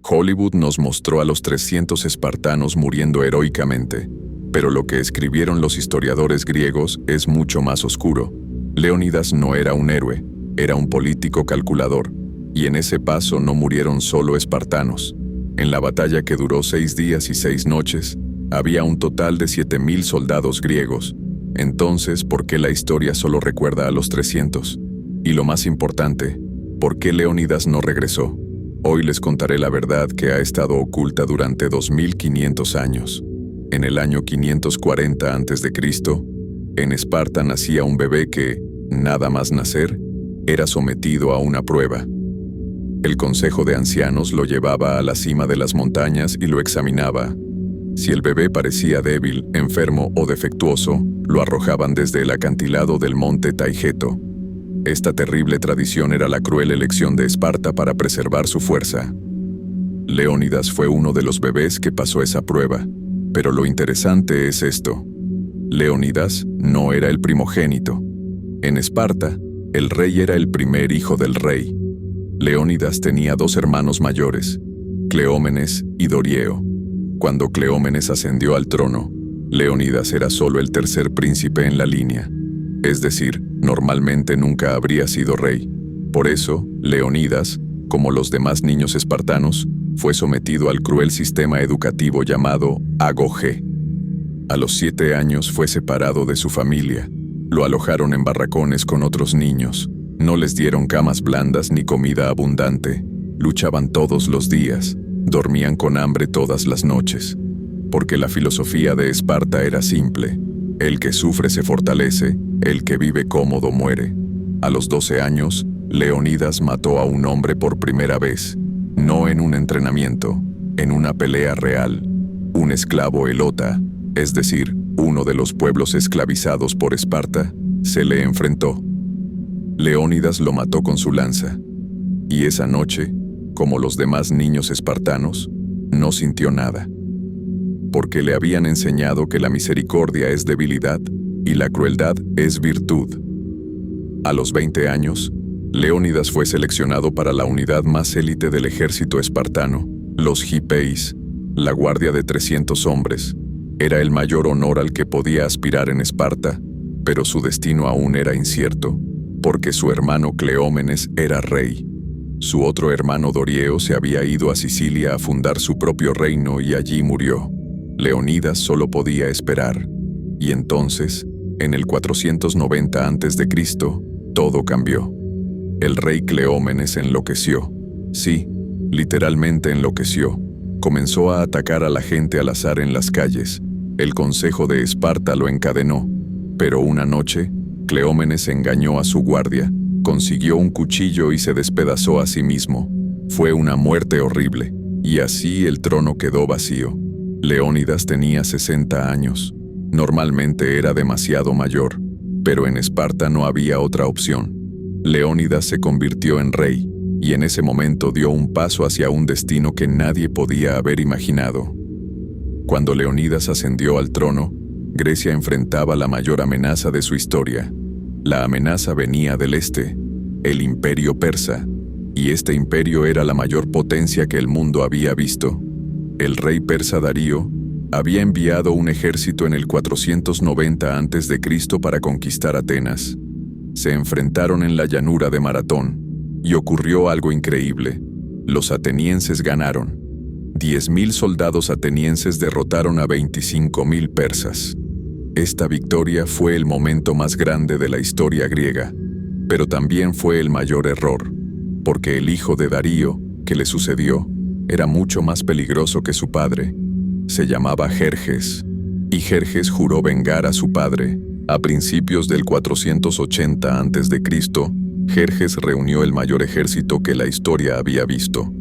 Hollywood nos mostró a los 300 espartanos muriendo heroicamente, pero lo que escribieron los historiadores griegos es mucho más oscuro. Leónidas no era un héroe, era un político calculador, y en ese paso no murieron solo espartanos. En la batalla que duró 6 días y 6 noches, había un total de 7.000 soldados griegos. Entonces, ¿por qué la historia solo recuerda a los 300? Y lo más importante, ¿por qué Leónidas no regresó? Hoy les contaré la verdad que ha estado oculta durante 2500 años. En el año 540 a.C., en Esparta nacía un bebé que, nada más nacer, era sometido a una prueba. El consejo de ancianos lo llevaba a la cima de las montañas y lo examinaba. Si el bebé parecía débil, enfermo o defectuoso, lo arrojaban desde el acantilado del monte Taygeto. Esta terrible tradición era la cruel elección de Esparta para preservar su fuerza. Leónidas fue uno de los bebés que pasó esa prueba, pero lo interesante es esto. Leónidas no era el primogénito. En Esparta, el rey era el primer hijo del rey. Leónidas tenía 2 hermanos mayores, Cleómenes y Dorieo. Cuando Cleómenes ascendió al trono, Leónidas era solo el tercer príncipe en la línea. Es decir, normalmente nunca habría sido rey. Por eso, Leónidas, como los demás niños espartanos, fue sometido al cruel sistema educativo llamado Agogé. A los 7 años fue separado de su familia. Lo alojaron en barracones con otros niños. No les dieron camas blandas ni comida abundante. Luchaban todos los días. Dormían con hambre todas las noches. Porque la filosofía de Esparta era simple. El que sufre se fortalece, el que vive cómodo muere. A los 12 años, Leónidas mató a un hombre por primera vez. No en un entrenamiento, en una pelea real. Un esclavo elota, es decir, uno de los pueblos esclavizados por Esparta, se le enfrentó. Leónidas lo mató con su lanza. Y esa noche, como los demás niños espartanos, no sintió nada. Porque le habían enseñado que la misericordia es debilidad y la crueldad es virtud. A los 20 años, Leónidas fue seleccionado para la unidad más élite del ejército espartano, los Hipeis, la guardia de 300 hombres. Era el mayor honor al que podía aspirar en Esparta, pero su destino aún era incierto, porque su hermano Cleómenes era rey. Su otro hermano Dorieo se había ido a Sicilia a fundar su propio reino y allí murió. Leónidas solo podía esperar. Y entonces, en el 490 a.C., todo cambió. El rey Cleómenes enloqueció. Sí, literalmente enloqueció. Comenzó a atacar a la gente al azar en las calles. El consejo de Esparta lo encadenó. Pero una noche, Cleómenes engañó a su guardia, consiguió un cuchillo y se despedazó a sí mismo. Fue una muerte horrible, y así el trono quedó vacío. Leónidas tenía 60 años. Normalmente era demasiado mayor, pero en Esparta no había otra opción. Leónidas se convirtió en rey, y en ese momento dio un paso hacia un destino que nadie podía haber imaginado. Cuando Leónidas ascendió al trono, Grecia enfrentaba la mayor amenaza de su historia. La amenaza venía del este, el imperio persa, y este imperio era la mayor potencia que el mundo había visto. El rey persa Darío había enviado un ejército en el 490 a.C. para conquistar Atenas. Se enfrentaron en la llanura de Maratón, y ocurrió algo increíble. Los atenienses ganaron. 10.000 soldados atenienses derrotaron a 25.000 persas. Esta victoria fue el momento más grande de la historia griega, pero también fue el mayor error, porque el hijo de Darío, que le sucedió, era mucho más peligroso que su padre. Se llamaba Jerjes, y Jerjes juró vengar a su padre. A principios del 480 a.C., Jerjes reunió el mayor ejército que la historia había visto.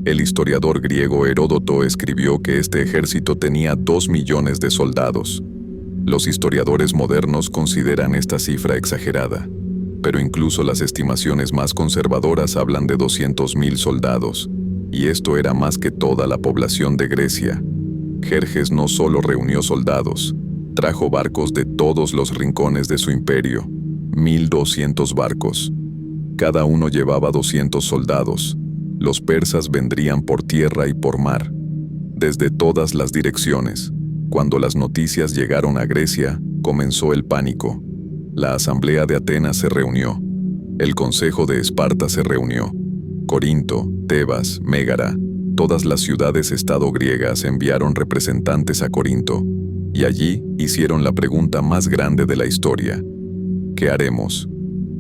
El historiador griego Heródoto escribió que este ejército tenía 2 millones de soldados. Los historiadores modernos consideran esta cifra exagerada, pero incluso las estimaciones más conservadoras hablan de 200.000 soldados, y esto era más que toda la población de Grecia. Jerjes no solo reunió soldados, trajo barcos de todos los rincones de su imperio, 1.200 barcos. Cada uno llevaba 200 soldados. Los persas vendrían por tierra y por mar, desde todas las direcciones. Cuando las noticias llegaron a Grecia, comenzó el pánico. La asamblea de Atenas se reunió. El consejo de Esparta se reunió. Corinto, Tebas, Mégara, todas las ciudades-estado griegas enviaron representantes a Corinto, y allí hicieron la pregunta más grande de la historia. ¿Qué haremos?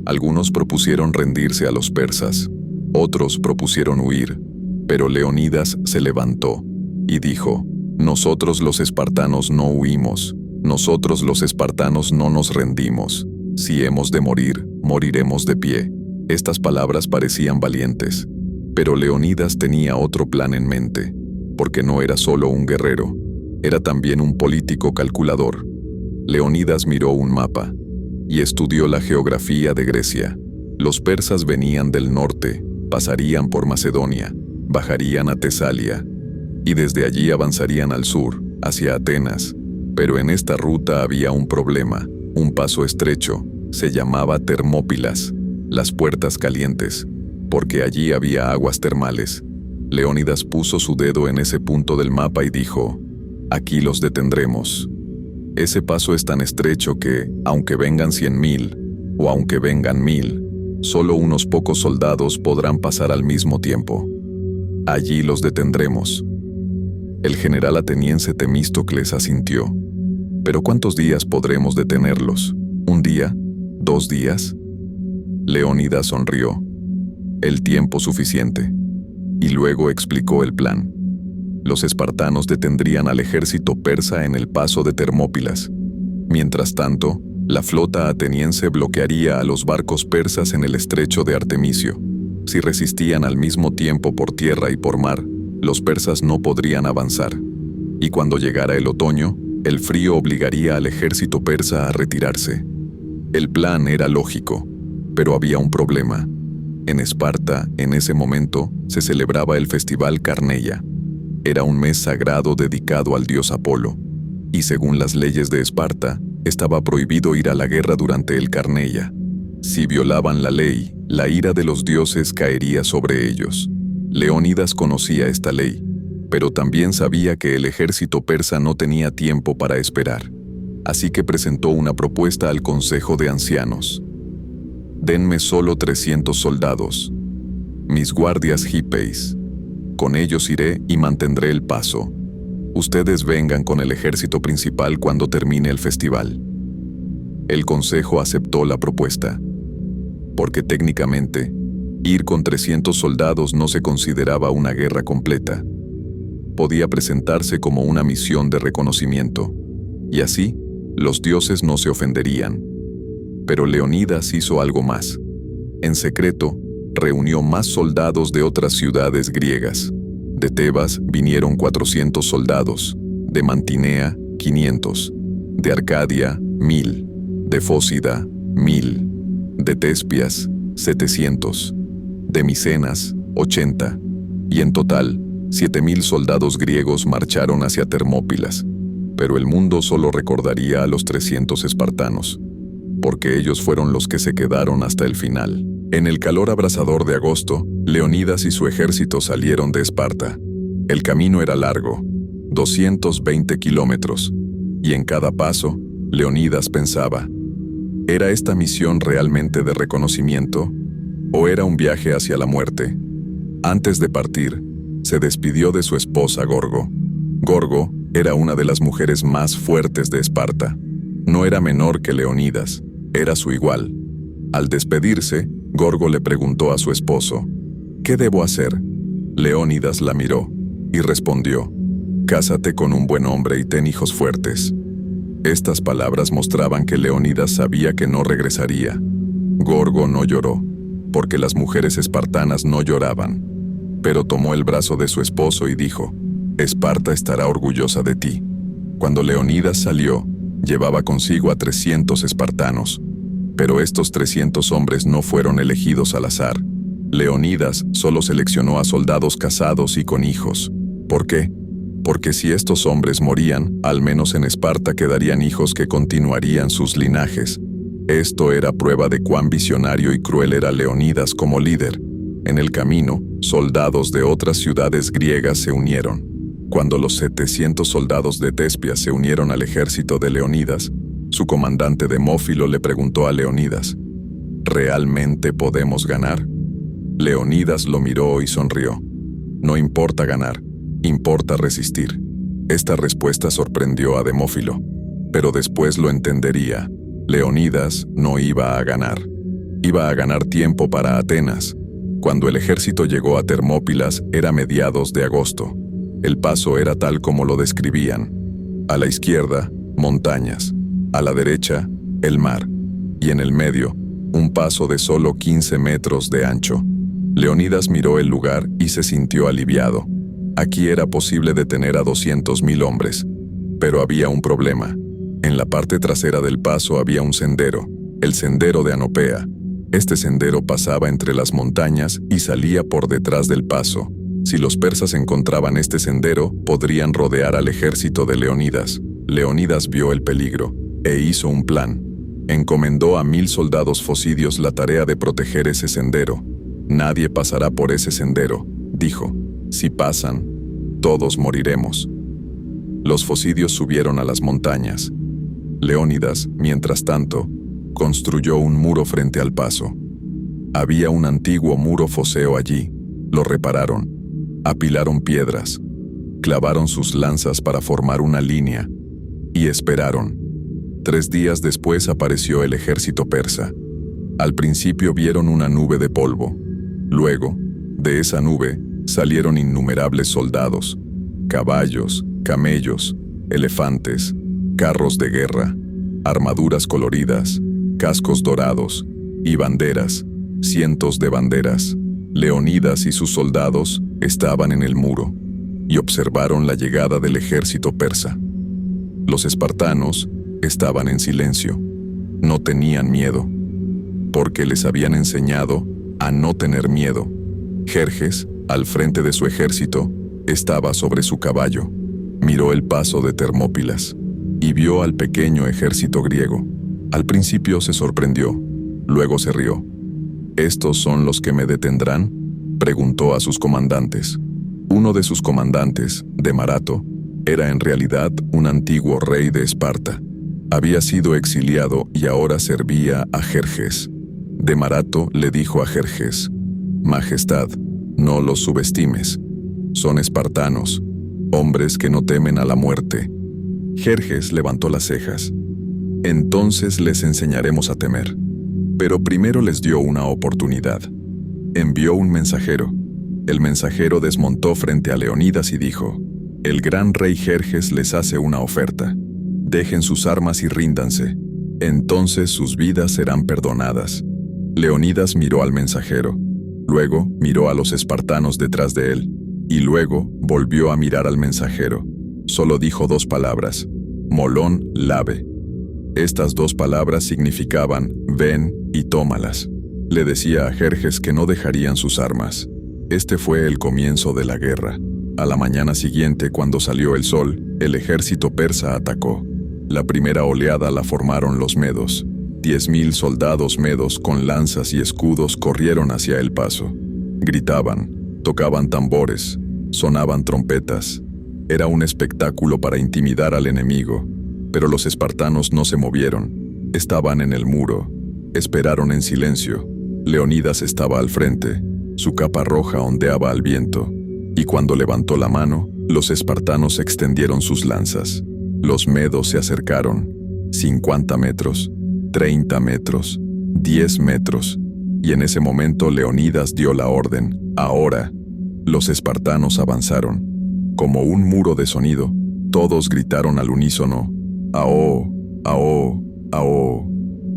Algunos propusieron rendirse a los persas, otros propusieron huir, pero Leonidas se levantó y dijo: nosotros los espartanos no huimos, nosotros los espartanos no nos rendimos. Si hemos de morir, moriremos de pie. Estas palabras parecían valientes, pero Leonidas tenía otro plan en mente, porque no era solo un guerrero, era también un político calculador. Leonidas miró un mapa y estudió la geografía de Grecia. Los persas venían del norte, pasarían por Macedonia, bajarían a Tesalia, y desde allí avanzarían al sur, hacia Atenas. Pero en esta ruta había un problema, un paso estrecho, se llamaba Termópilas, las puertas calientes, porque allí había aguas termales. Leónidas puso su dedo en ese punto del mapa y dijo: aquí los detendremos. Ese paso es tan estrecho que, aunque vengan 100,000, o aunque vengan 1,000, solo unos pocos soldados podrán pasar al mismo tiempo. Allí los detendremos. El general ateniense Temístocles asintió. ¿Pero cuántos días podremos detenerlos? ¿Un día? ¿2 días? Leónidas sonrió. El tiempo suficiente. Y luego explicó el plan. Los espartanos detendrían al ejército persa en el paso de Termópilas. Mientras tanto, la flota ateniense bloquearía a los barcos persas en el estrecho de Artemisio. Si resistían al mismo tiempo por tierra y por mar, los persas no podrían avanzar. Y cuando llegara el otoño, el frío obligaría al ejército persa a retirarse. El plan era lógico, pero había un problema. En Esparta, en ese momento, se celebraba el festival Carneia. Era un mes sagrado dedicado al dios Apolo, y según las leyes de Esparta, estaba prohibido ir a la guerra durante el Carneia. Si violaban la ley, la ira de los dioses caería sobre ellos. Leónidas conocía esta ley, pero también sabía que el ejército persa no tenía tiempo para esperar. Así que presentó una propuesta al Consejo de Ancianos. Denme solo 300 soldados, mis guardias hípeis. Con ellos iré y mantendré el paso. Ustedes vengan con el ejército principal cuando termine el festival. El consejo aceptó la propuesta, porque técnicamente, ir con 300 soldados no se consideraba una guerra completa. Podía presentarse como una misión de reconocimiento, y así, los dioses no se ofenderían. Pero Leónidas hizo algo más. En secreto, reunió más soldados de otras ciudades griegas. De Tebas vinieron 400 soldados, de Mantinea, 500, de Arcadia, 1,000, de Fócida, 1,000, de Tespias, 700, de Micenas, 80, y en total, 7,000 soldados griegos marcharon hacia Termópilas, pero el mundo solo recordaría a los 300 espartanos, porque ellos fueron los que se quedaron hasta el final. En el calor abrasador de agosto, Leónidas y su ejército salieron de Esparta. El camino era largo, 220 kilómetros, y en cada paso, Leónidas pensaba: ¿era esta misión realmente de reconocimiento? ¿O era un viaje hacia la muerte? Antes de partir, se despidió de su esposa Gorgo. Gorgo era una de las mujeres más fuertes de Esparta. No era menor que Leónidas, era su igual. Al despedirse, Gorgo le preguntó a su esposo: ¿qué debo hacer? Leónidas la miró y respondió: cásate con un buen hombre y ten hijos fuertes. Estas palabras mostraban que Leónidas sabía que no regresaría. Gorgo no lloró, porque las mujeres espartanas no lloraban, pero tomó el brazo de su esposo y dijo: Esparta estará orgullosa de ti. Cuando Leónidas salió, llevaba consigo a 300 espartanos, pero estos 300 hombres no fueron elegidos al azar. Leónidas solo seleccionó a soldados casados y con hijos. ¿Por qué? Porque si estos hombres morían, al menos en Esparta quedarían hijos que continuarían sus linajes. Esto era prueba de cuán visionario y cruel era Leónidas como líder. En el camino, soldados de otras ciudades griegas se unieron. Cuando los 700 soldados de Tespia se unieron al ejército de Leonidas, su comandante Demófilo le preguntó a Leonidas: ¿realmente podemos ganar? Leonidas lo miró y sonrió. No importa ganar, importa resistir. Esta respuesta sorprendió a Demófilo, pero después lo entendería. Leonidas no iba a ganar. Iba a ganar tiempo para Atenas. Cuando el ejército llegó a Termópilas era mediados de agosto. El paso era tal como lo describían. A la izquierda, montañas. A la derecha, el mar. Y en el medio, un paso de solo 15 metros de ancho. Leonidas miró el lugar y se sintió aliviado. Aquí era posible detener a 200.000 hombres. Pero había un problema. En la parte trasera del paso había un sendero, el sendero de Anopea. Este sendero pasaba entre las montañas y salía por detrás del paso. Si los persas encontraban este sendero, podrían rodear al ejército de Leonidas. Leonidas vio el peligro e hizo un plan. Encomendó a 1.000 soldados focidios la tarea de proteger ese sendero. Nadie pasará por ese sendero, dijo. Si pasan, todos moriremos. Los focidios subieron a las montañas. Leónidas, mientras tanto, construyó un muro frente al paso. Había un antiguo muro foseo allí. Lo repararon, apilaron piedras, clavaron sus lanzas para formar una línea y esperaron. 3 días después apareció el ejército persa. Al principio vieron una nube de polvo. Luego, de esa nube, salieron innumerables soldados, caballos, camellos, elefantes, carros de guerra, armaduras coloridas, cascos dorados y banderas, cientos de banderas. Leonidas y sus soldados estaban en el muro y observaron la llegada del ejército persa. Los espartanos estaban en silencio. No tenían miedo, porque les habían enseñado a no tener miedo. Jerjes, al frente de su ejército, estaba sobre su caballo. Miró el paso de Termópilas y vio al pequeño ejército griego. Al principio se sorprendió, luego se rió. ¿Estos son los que me detendrán?, preguntó a sus comandantes. Uno de sus comandantes, Demarato, era en realidad un antiguo rey de Esparta. Había sido exiliado y ahora servía a Jerjes. Demarato le dijo a Jerjes: Majestad, no los subestimes. Son espartanos, hombres que no temen a la muerte. Jerjes levantó las cejas. Entonces les enseñaremos a temer. Pero primero les dio una oportunidad. Envió un mensajero. El mensajero desmontó frente a Leonidas y dijo: El gran rey Jerjes les hace una oferta. Dejen sus armas y ríndanse. Entonces sus vidas serán perdonadas. Leonidas miró al mensajero. Luego miró a los espartanos detrás de él. Y luego volvió a mirar al mensajero. Solo dijo 2 palabras: Molón Labe. Estas 2 palabras significaban: ven y tómalas. Le decía a Jerjes que no dejarían sus armas. Este fue el comienzo de la guerra. A la mañana siguiente, cuando salió el sol, el ejército persa atacó. La primera oleada la formaron los medos. 10.000 soldados medos con lanzas y escudos corrieron hacia el paso. Gritaban, tocaban tambores, sonaban trompetas. Era un espectáculo para intimidar al enemigo, pero los espartanos no se movieron. Estaban en el muro. Esperaron en silencio. Leonidas estaba al frente. Su capa roja ondeaba al viento. Y cuando levantó la mano, los espartanos extendieron sus lanzas. Los medos se acercaron. 50 metros, 30 metros, 10 metros. Y en ese momento Leonidas dio la orden: ahora. Los espartanos avanzaron. Como un muro de sonido, todos gritaron al unísono: ¡Ahó! ¡Ahó! ¡Ahó!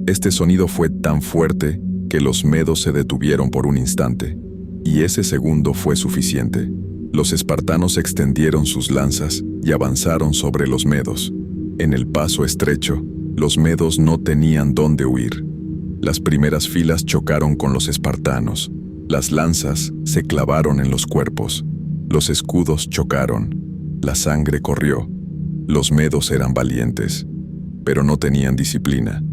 Este sonido fue tan fuerte que los medos se detuvieron por un instante. Y ese segundo fue suficiente. Los espartanos extendieron sus lanzas y avanzaron sobre los medos. En el paso estrecho, los medos no tenían dónde huir. Las primeras filas chocaron con los espartanos. Las lanzas se clavaron en los cuerpos. Los escudos chocaron. La sangre corrió. Los medos eran valientes, pero no tenían disciplina.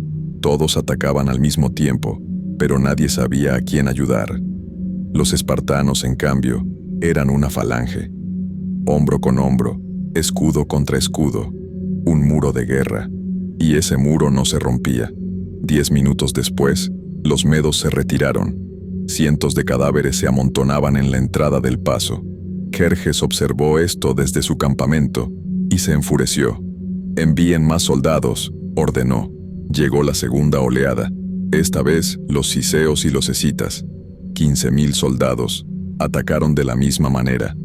Todos atacaban al mismo tiempo, pero nadie sabía a quién ayudar. Los espartanos, en cambio, eran una falange. Hombro con hombro, escudo contra escudo, un muro de guerra. Y ese muro no se rompía. 10 minutos después, los medos se retiraron. Cientos de cadáveres se amontonaban en la entrada del paso. Jerjes observó esto desde su campamento y se enfureció. «Envíen más soldados», ordenó. Llegó la segunda oleada. Esta vez, los ciseos y los escitas, 15.000 soldados, atacaron de la misma manera.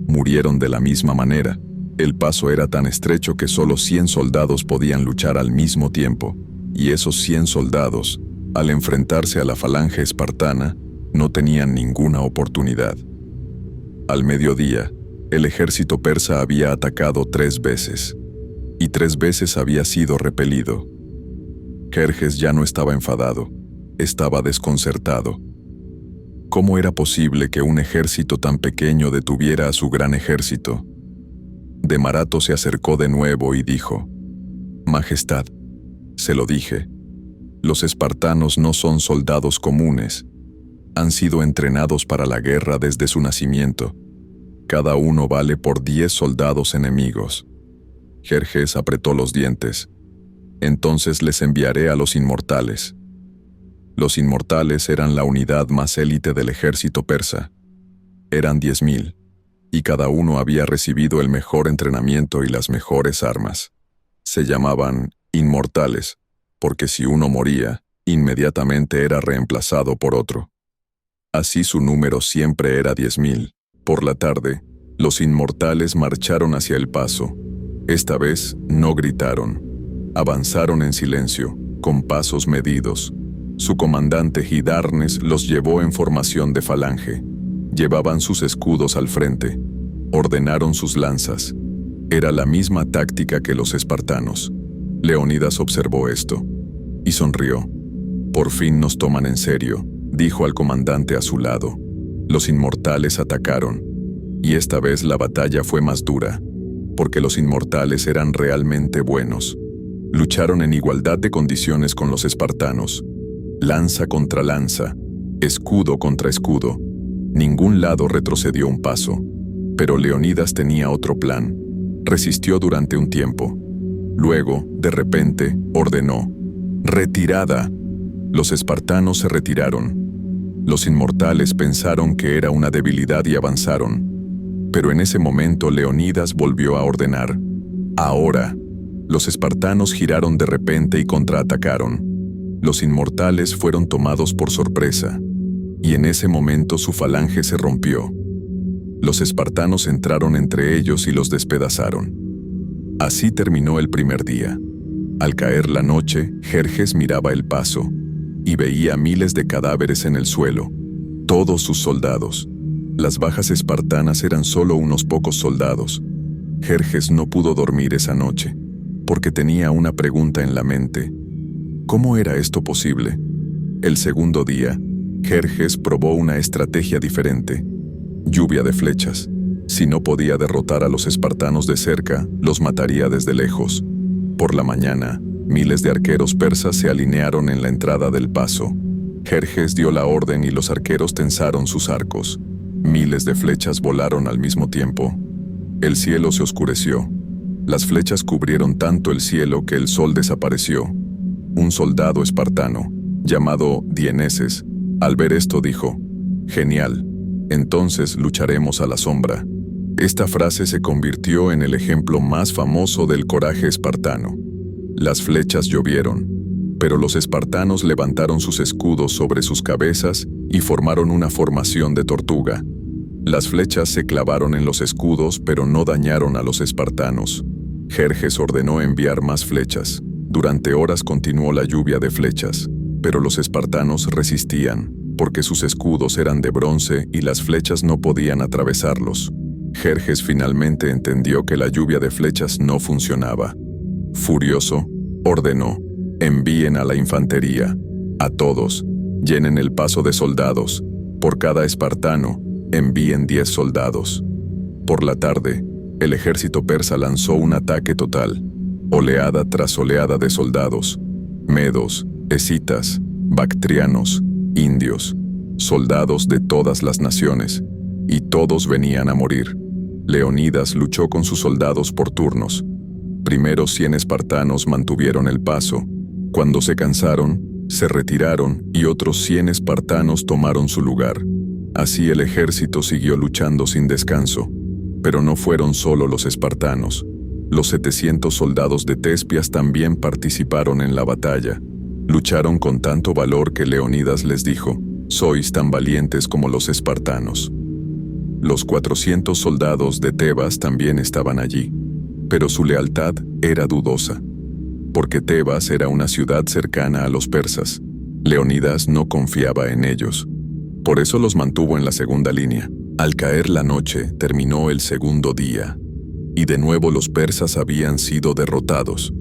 Murieron de la misma manera. El paso era tan estrecho que solo 100 soldados podían luchar al mismo tiempo, y esos 100 soldados, al enfrentarse a la falange espartana, no tenían ninguna oportunidad. Al mediodía, el ejército persa había atacado 3 veces, y 3 veces había sido repelido. Jerjes ya no estaba enfadado, estaba desconcertado. ¿Cómo era posible que un ejército tan pequeño detuviera a su gran ejército? Demarato se acercó de nuevo y dijo: «Majestad, se lo dije, los espartanos no son soldados comunes. Han sido entrenados para la guerra desde su nacimiento. Cada uno vale por 10 soldados enemigos». Jerjes apretó los dientes. «Entonces les enviaré a los inmortales». Los inmortales eran la unidad más élite del ejército persa. Eran 10.000, y cada uno había recibido el mejor entrenamiento y las mejores armas. Se llamaban inmortales, porque si uno moría, inmediatamente era reemplazado por otro. Así su número siempre era 10.000. Por la tarde, los inmortales marcharon hacia el paso. Esta vez no gritaron. Avanzaron en silencio, con pasos medidos. Su comandante Hidarnes los llevó en formación de falange. Llevaban sus escudos al frente. Ordenaron sus lanzas. Era la misma táctica que los espartanos. Leonidas observó esto y sonrió. «Por fin nos toman en serio», dijo al comandante a su lado. Los inmortales atacaron, y esta vez la batalla fue más dura, porque los inmortales eran realmente buenos. Lucharon en igualdad de condiciones con los espartanos. Lanza contra lanza, escudo contra escudo. Ningún lado retrocedió un paso. Pero Leonidas tenía otro plan. Resistió durante un tiempo. Luego, de repente, ordenó: «¡Retirada!». Los espartanos se retiraron. Los inmortales pensaron que era una debilidad y avanzaron. Pero en ese momento Leonidas volvió a ordenar: «Ahora». Los espartanos giraron de repente y contraatacaron. Los inmortales fueron tomados por sorpresa, y en ese momento su falange se rompió. Los espartanos entraron entre ellos y los despedazaron. Así terminó el primer día. Al caer la noche, Jerjes miraba el paso y veía miles de cadáveres en el suelo, todos sus soldados. Las bajas espartanas eran solo unos pocos soldados. Jerjes no pudo dormir esa noche, porque tenía una pregunta en la mente: ¿cómo era esto posible? El segundo día, Jerjes probó una estrategia diferente: lluvia de flechas. Si no podía derrotar a los espartanos de cerca, los mataría desde lejos. Por la mañana, miles de arqueros persas se alinearon en la entrada del paso. Jerjes dio la orden y los arqueros tensaron sus arcos. Miles de flechas volaron al mismo tiempo. El cielo se oscureció. Las flechas cubrieron tanto el cielo que el sol desapareció. Un soldado espartano, llamado Dieneses, al ver esto dijo: «Genial, entonces lucharemos a la sombra». Esta frase se convirtió en el ejemplo más famoso del coraje espartano. Las flechas llovieron, pero los espartanos levantaron sus escudos sobre sus cabezas y formaron una formación de tortuga. Las flechas se clavaron en los escudos, pero no dañaron a los espartanos. Jerjes ordenó enviar más flechas. Durante horas continuó la lluvia de flechas, pero los espartanos resistían, porque sus escudos eran de bronce y las flechas no podían atravesarlos. Jerjes finalmente entendió que la lluvia de flechas no funcionaba. Furioso, ordenó: «Envíen a la infantería, a todos, llenen el paso de soldados. Por cada espartano, envíen 10 soldados». Por la tarde, el ejército persa lanzó un ataque total, oleada tras oleada de soldados, medos, escitas, bactrianos, indios. soldados de todas las naciones, y todos venían a morir. Leonidas luchó con sus soldados por turnos. Primero 100 espartanos mantuvieron el paso. Cuando se cansaron, se retiraron y otros 100 espartanos tomaron su lugar. Así el ejército siguió luchando sin descanso. Pero no fueron solo los espartanos. Los 700 soldados de Tespias también participaron en la batalla. Lucharon con tanto valor que Leonidas les dijo: «Sois tan valientes como los espartanos». Los 400 soldados de Tebas también estaban allí, pero su lealtad era dudosa, porque Tebas era una ciudad cercana a los persas. Leonidas no confiaba en ellos. Por eso los mantuvo en la segunda línea. Al caer la noche, terminó el segundo día, y de nuevo los persas habían sido derrotados.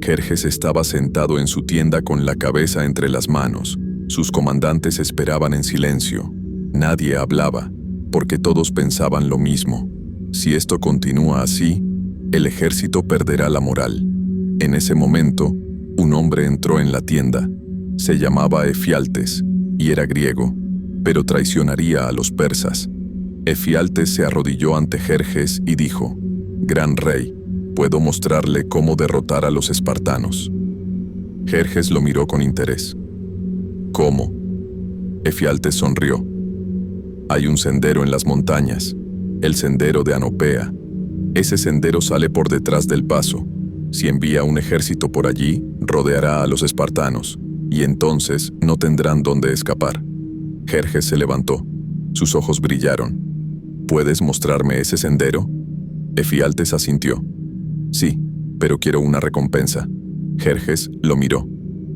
Jerjes estaba sentado en su tienda con la cabeza entre las manos. Sus comandantes esperaban en silencio. Nadie hablaba, porque todos pensaban lo mismo. Si esto continúa así, el ejército perderá la moral. En ese momento, un hombre entró en la tienda. Se llamaba Efialtes, y era griego, pero traicionaría a los persas. Efialtes se arrodilló ante Jerjes y dijo: «Gran rey, puedo mostrarle cómo derrotar a los espartanos». Jerjes lo miró con interés. «¿Cómo?». Efialtes sonrió. «Hay un sendero en las montañas, el sendero de Anopea. Ese sendero sale por detrás del paso. Si envía un ejército por allí, rodeará a los espartanos, y entonces no tendrán dónde escapar». Jerjes se levantó. Sus ojos brillaron. «¿Puedes mostrarme ese sendero?». Efialtes asintió. «Sí, pero quiero una recompensa». Jerjes lo miró.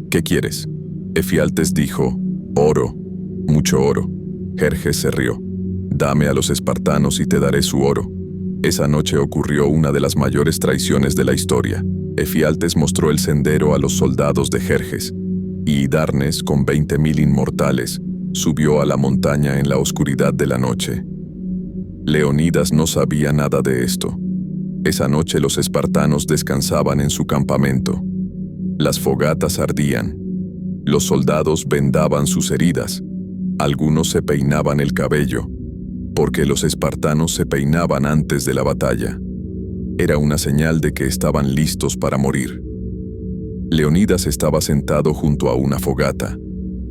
«¿Qué quieres?». Efialtes dijo: «Oro, mucho oro». Jerjes se rió. «Dame a los espartanos y te daré su oro». Esa noche ocurrió una de las mayores traiciones de la historia. Efialtes mostró el sendero a los soldados de Jerjes, y Darnes, con 20.000 inmortales, subió a la montaña en la oscuridad de la noche. Leonidas no sabía nada de esto. Esa noche los espartanos descansaban en su campamento. Las fogatas ardían. Los soldados vendaban sus heridas. Algunos se peinaban el cabello, porque los espartanos se peinaban antes de la batalla. Era una señal de que estaban listos para morir. Leonidas estaba sentado junto a una fogata.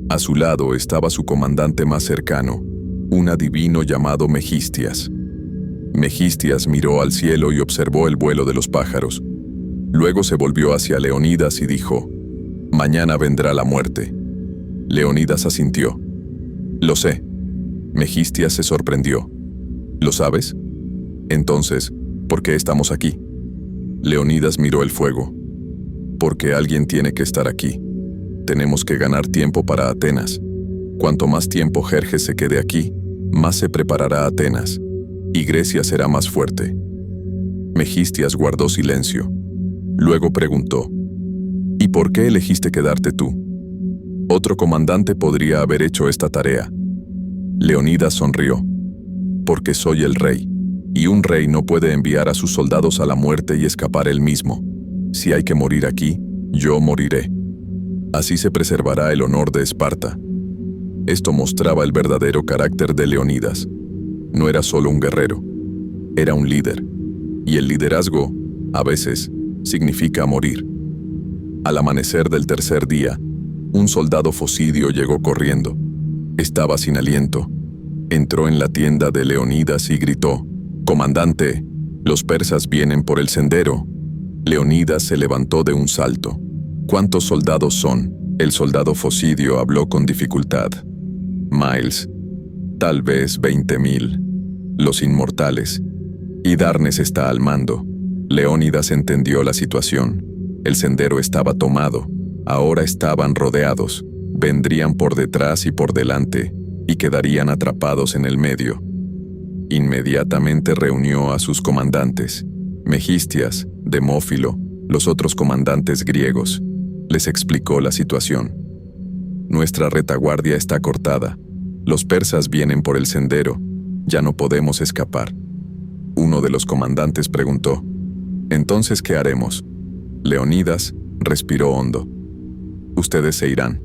A su lado estaba su comandante más cercano, un adivino llamado Megistias. Megistias miró al cielo y observó el vuelo de los pájaros. Luego se volvió hacia Leonidas y dijo: «Mañana vendrá la muerte». Leonidas asintió. «Lo sé». Megistias se sorprendió. «¿Lo sabes? Entonces, ¿por qué estamos aquí?». Leonidas miró el fuego. «Porque alguien tiene que estar aquí. Tenemos que ganar tiempo para Atenas. Cuanto más tiempo Jerjes se quede aquí, más se preparará Atenas, y Grecia será más fuerte». Megistias guardó silencio. Luego preguntó: «¿Y por qué elegiste quedarte tú? Otro comandante podría haber hecho esta tarea». Leonidas sonrió. «Porque soy el rey, y un rey no puede enviar a sus soldados a la muerte y escapar él mismo. Si hay que morir aquí, yo moriré. Así se preservará el honor de Esparta». Esto mostraba el verdadero carácter de Leonidas. No era solo un guerrero, era un líder. Y el liderazgo, a veces, significa morir. Al amanecer del tercer día, un soldado fosidio llegó corriendo. Estaba sin aliento. Entró en la tienda de Leonidas y gritó: «Comandante, los persas vienen por el sendero». Leonidas se levantó de un salto. «¿Cuántos soldados son?». El soldado fosidio habló con dificultad. «Miles, tal vez 20.000. Los inmortales. Y Darnes está al mando». Leónidas entendió la situación. El sendero estaba tomado. Ahora estaban rodeados. Vendrían por detrás y por delante, y quedarían atrapados en el medio. Inmediatamente reunió a sus comandantes, Megistias, Demófilo, los otros comandantes griegos. Les explicó la situación. «Nuestra retaguardia está cortada. Los persas vienen por el sendero. Ya no podemos escapar». Uno de los comandantes preguntó: «¿Entonces qué haremos?». Leonidas respiró hondo. «Ustedes se irán.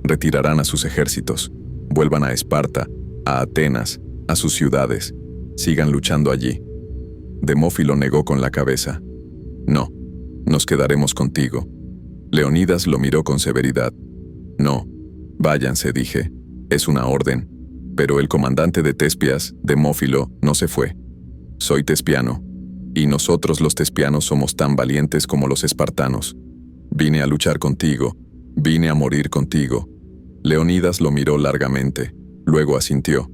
Retirarán a sus ejércitos. Vuelvan a Esparta, a Atenas, a sus ciudades. Sigan luchando allí. Demófilo negó con la cabeza. No, nos quedaremos contigo. Leonidas lo miró con severidad. No, váyanse, dije. Es una orden. Pero el comandante de Tespias, Demófilo, no se fue. Soy tespiano, y nosotros los tespianos somos tan valientes como los espartanos. Vine a luchar contigo, vine a morir contigo. Leonidas lo miró largamente, luego asintió.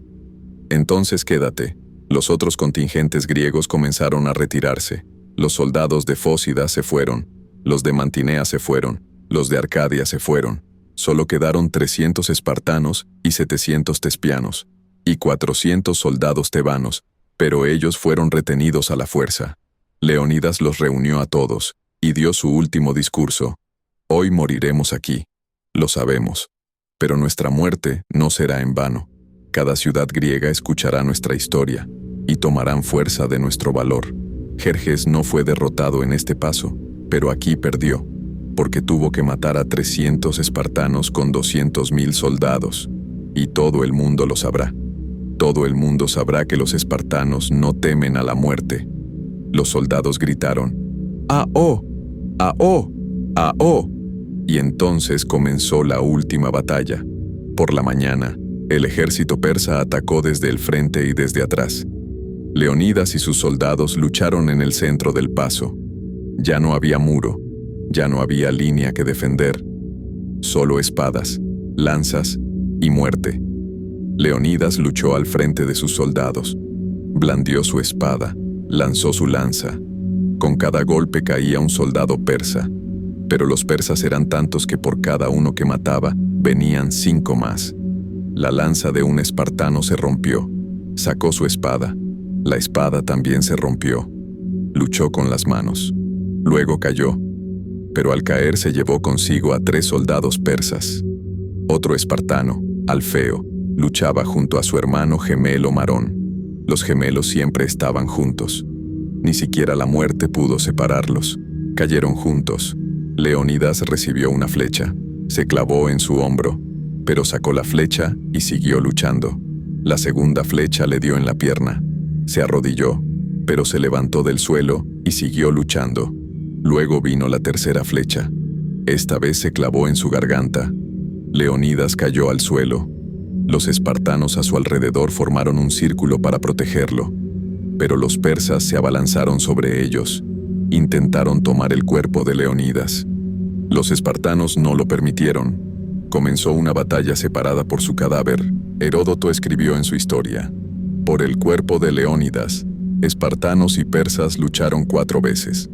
Entonces quédate. Los otros contingentes griegos comenzaron a retirarse. Los soldados de Fócida se fueron, los de Mantinea se fueron, los de Arcadia se fueron. Solo quedaron 300 espartanos y 700 tespianos, y 400 soldados tebanos, pero ellos fueron retenidos a la fuerza. Leonidas los reunió a todos, y dio su último discurso. Hoy moriremos aquí, lo sabemos, pero nuestra muerte no será en vano. Cada ciudad griega escuchará nuestra historia, y tomarán fuerza de nuestro valor. Jerjes no fue derrotado en este paso, pero aquí perdió, porque tuvo que matar a 300 espartanos con 200.000 soldados, y todo el mundo lo sabrá. Todo el mundo sabrá que los espartanos no temen a la muerte. Los soldados gritaron, ¡Ahó! ¡Ahó! ¡Ahó! Y entonces comenzó la última batalla. Por la mañana, el ejército persa atacó desde el frente y desde atrás. Leonidas y sus soldados lucharon en el centro del paso. Ya no había muro, ya no había línea que defender. Solo espadas, lanzas y muerte. Leonidas luchó al frente de sus soldados. Blandió su espada, lanzó su lanza. Con cada golpe caía un soldado persa, pero los persas eran tantos que por cada uno que mataba, venían 5 más. La lanza de un espartano se rompió. Sacó su espada. La espada también se rompió. Luchó con las manos. Luego cayó, pero al caer se llevó consigo a 3 soldados persas. Otro espartano, Alfeo, luchaba junto a su hermano gemelo Marón. Los gemelos siempre estaban juntos. Ni siquiera la muerte pudo separarlos. Cayeron juntos. Leonidas recibió una flecha. Se clavó en su hombro, pero sacó la flecha y siguió luchando. La segunda flecha le dio en la pierna. Se arrodilló, pero se levantó del suelo y siguió luchando. Luego vino la tercera flecha. Esta vez se clavó en su garganta. Leonidas cayó al suelo. Los espartanos a su alrededor formaron un círculo para protegerlo, pero los persas se abalanzaron sobre ellos. Intentaron tomar el cuerpo de Leonidas. Los espartanos no lo permitieron. Comenzó una batalla separada por su cadáver. Heródoto escribió en su historia: por el cuerpo de Leónidas, espartanos y persas lucharon 4 veces,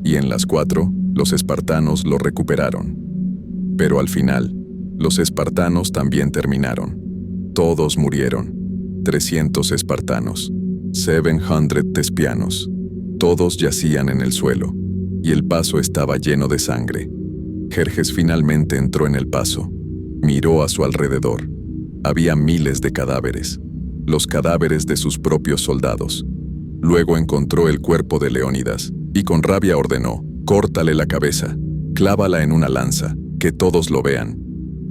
y en las 4, los espartanos lo recuperaron. Pero al final, los espartanos también terminaron. Todos murieron. 300 espartanos, 700 tespianos. Todos yacían en el suelo, y el paso estaba lleno de sangre. Jerjes finalmente entró en el paso. Miró a su alrededor. Había miles de cadáveres, los cadáveres de sus propios soldados. Luego encontró el cuerpo de Leónidas, y con rabia ordenó: córtale la cabeza, clávala en una lanza, que todos lo vean.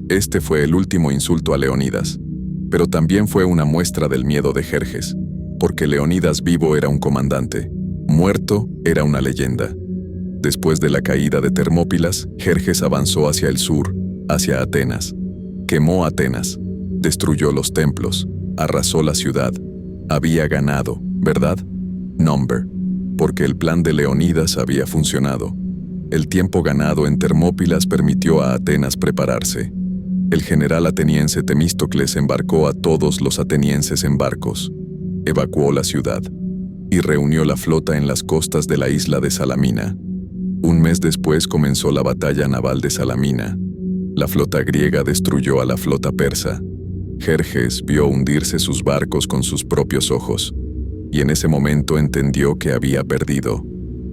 Este fue el último insulto a Leónidas, pero también fue una muestra del miedo de Jerjes, porque Leónidas vivo era un comandante, muerto era una leyenda. Después de la caída de Termópilas, Jerjes avanzó hacia el sur, hacia Atenas. Quemó Atenas, destruyó los templos, arrasó la ciudad. Había ganado, ¿verdad? Number. Porque el plan de Leónidas había funcionado. El tiempo ganado en Termópilas permitió a Atenas prepararse. El general ateniense Temístocles embarcó a todos los atenienses en barcos. Evacuó la ciudad y reunió la flota en las costas de la isla de Salamina. Un mes después comenzó la batalla naval de Salamina. La flota griega destruyó a la flota persa. Jerjes vio hundirse sus barcos con sus propios ojos, y en ese momento entendió que había perdido.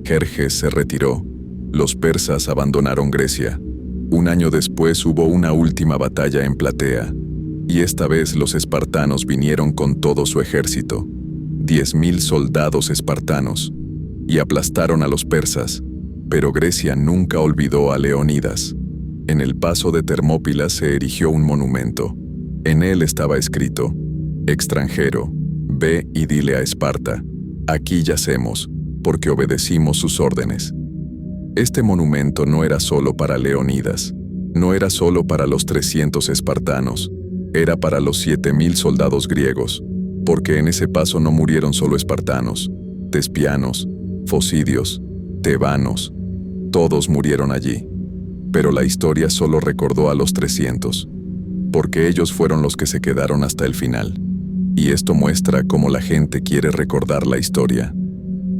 Jerjes se retiró. Los persas abandonaron Grecia. Un año después hubo una última batalla en Platea, y esta vez los espartanos vinieron con todo su ejército, 10.000 soldados espartanos, y aplastaron a los persas, pero Grecia nunca olvidó a Leónidas. En el paso de Termópilas se erigió un monumento. En él estaba escrito: extranjero, ve y dile a Esparta, aquí yacemos, porque obedecimos sus órdenes. Este monumento no era solo para Leonidas, no era solo para los 300 espartanos, era para los 7000 soldados griegos, porque en ese paso no murieron solo espartanos, tespianos, focidios, tebanos, todos murieron allí. Pero la historia solo recordó a los 300, porque ellos fueron los que se quedaron hasta el final. Y esto muestra cómo la gente quiere recordar la historia.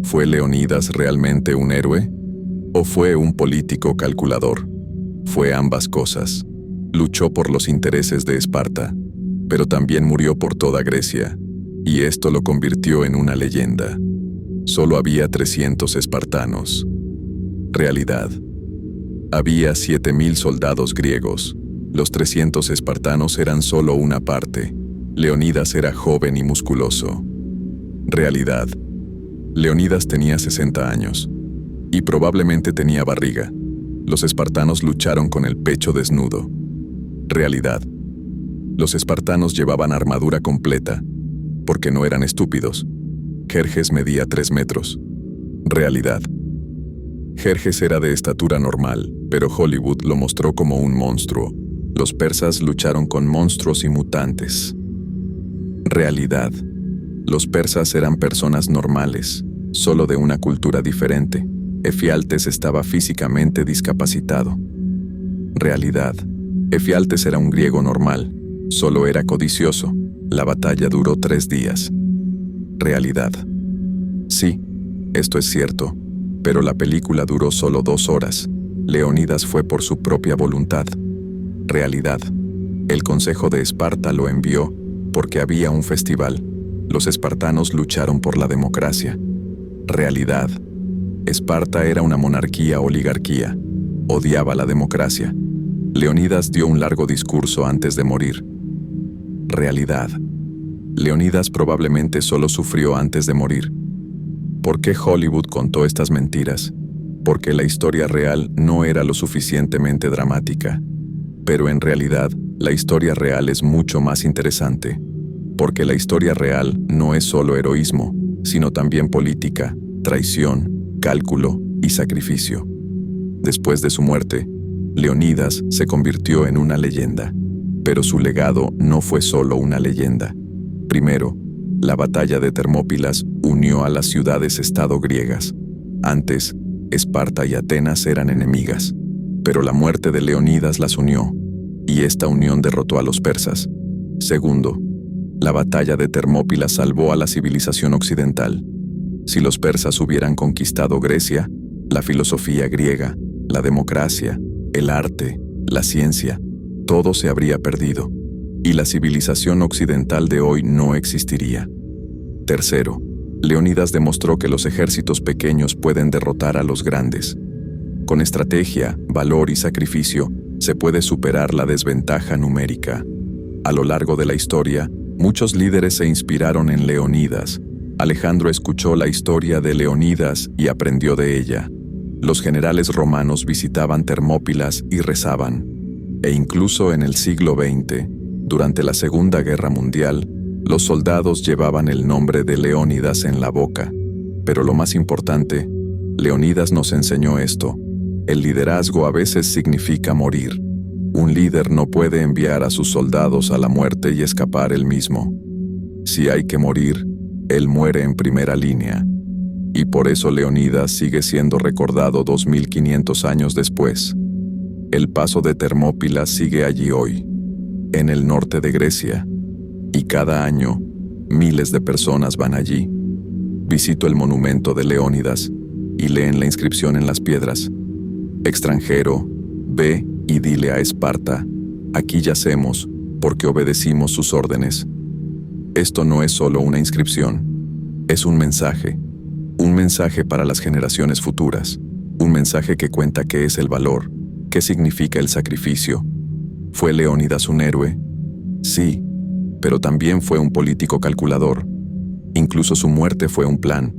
¿Fue Leonidas realmente un héroe? ¿O fue un político calculador? Fue ambas cosas. Luchó por los intereses de Esparta, pero también murió por toda Grecia, y esto lo convirtió en una leyenda. Solo había 300 espartanos. Realidad. Había 7000 soldados griegos. Los 300 espartanos eran solo una parte. Leonidas era joven y musculoso. Realidad. Leonidas tenía 60 años. Y probablemente tenía barriga. Los espartanos lucharon con el pecho desnudo. Realidad. Los espartanos llevaban armadura completa, porque no eran estúpidos. Jerjes medía 3 metros. Realidad. Jerjes era de estatura normal, pero Hollywood lo mostró como un monstruo. Los persas lucharon con monstruos y mutantes. Realidad. Los persas eran personas normales, solo de una cultura diferente. Efialtes estaba físicamente discapacitado. Realidad. Efialtes era un griego normal, solo era codicioso. La batalla duró 3 días. Realidad. Sí, esto es cierto, pero la película duró solo 2 horas. Leonidas fue por su propia voluntad. Realidad. El Consejo de Esparta lo envió porque había un festival. Los espartanos lucharon por la democracia. Realidad. Esparta era una monarquía-oligarquía. Odiaba la democracia. Leonidas dio un largo discurso antes de morir. Realidad. Leonidas probablemente solo sufrió antes de morir. ¿Por qué Hollywood contó estas mentiras? Porque la historia real no era lo suficientemente dramática. Pero en realidad, la historia real es mucho más interesante. Porque la historia real no es solo heroísmo, sino también política, traición, cálculo y sacrificio. Después de su muerte, Leonidas se convirtió en una leyenda. Pero su legado no fue solo una leyenda. Primero, la batalla de Termópilas unió a las ciudades-estado griegas. Antes, Esparta y Atenas eran enemigas, pero la muerte de Leonidas las unió, y esta unión derrotó a los persas. Segundo, la batalla de Termópilas salvó a la civilización occidental. Si los persas hubieran conquistado Grecia, la filosofía griega, la democracia, el arte, la ciencia, todo se habría perdido, y la civilización occidental de hoy no existiría. Tercero, Leonidas demostró que los ejércitos pequeños pueden derrotar a los grandes. Con estrategia, valor y sacrificio, se puede superar la desventaja numérica. A lo largo de la historia, muchos líderes se inspiraron en Leonidas. Alejandro escuchó la historia de Leonidas y aprendió de ella. Los generales romanos visitaban Termópilas y rezaban. E incluso en el siglo XX, durante la Segunda Guerra Mundial, los soldados llevaban el nombre de Leónidas en la boca. Pero lo más importante, Leonidas nos enseñó esto: el liderazgo a veces significa morir. Un líder no puede enviar a sus soldados a la muerte y escapar él mismo. Si hay que morir, él muere en primera línea. Y por eso Leonidas sigue siendo recordado 2500 años después. El paso de Termópilas sigue allí hoy, en el norte de Grecia, y cada año, miles de personas van allí. Visito el monumento de Leónidas y leen la inscripción en las piedras: extranjero, ve y dile a Esparta, aquí yacemos, porque obedecimos sus órdenes. Esto no es solo una inscripción, es un mensaje para las generaciones futuras, un mensaje que cuenta qué es el valor, qué significa el sacrificio. ¿Fue Leónidas un héroe? Sí, pero también fue un político calculador. Incluso su muerte fue un plan,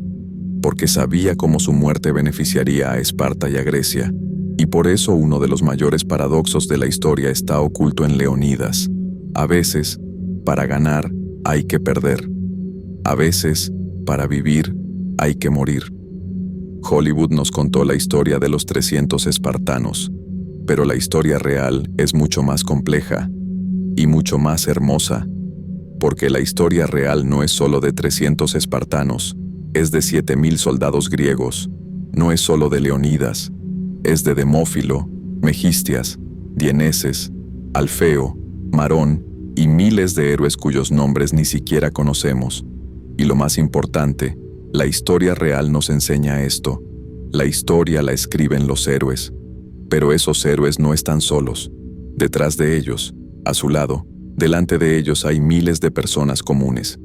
porque sabía cómo su muerte beneficiaría a Esparta y a Grecia, y por eso uno de los mayores paradoxos de la historia está oculto en Leónidas. A veces, para ganar, hay que perder. A veces, para vivir, hay que morir. Hollywood nos contó la historia de los 300 espartanos, pero la historia real es mucho más compleja y mucho más hermosa, porque la historia real no es solo de 300 espartanos, es de 7000 soldados griegos, no es solo de Leonidas, es de Demófilo, Megistias, Dieneses, Alfeo, Marón y miles de héroes cuyos nombres ni siquiera conocemos. Y lo más importante, la historia real nos enseña esto. La historia la escriben los héroes, pero esos héroes no están solos. Detrás de ellos, a su lado, delante de ellos hay miles de personas comunes.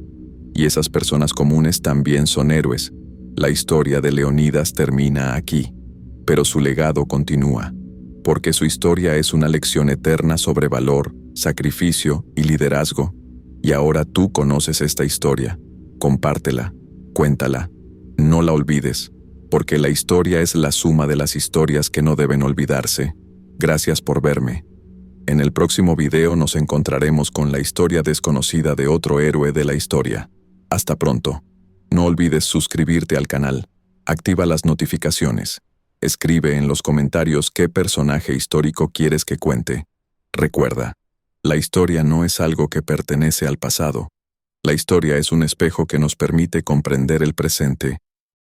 Y esas personas comunes también son héroes. La historia de Leonidas termina aquí, pero su legado continúa, porque su historia es una lección eterna sobre valor, sacrificio y liderazgo. Y ahora tú conoces esta historia. Compártela, cuéntala, no la olvides, porque la historia es la suma de las historias que no deben olvidarse. Gracias por verme. En el próximo video nos encontraremos con la historia desconocida de otro héroe de la historia. Hasta pronto. No olvides suscribirte al canal, activa las notificaciones, escribe en los comentarios qué personaje histórico quieres que cuente. Recuerda, la historia no es algo que pertenece al pasado. La historia es un espejo que nos permite comprender el presente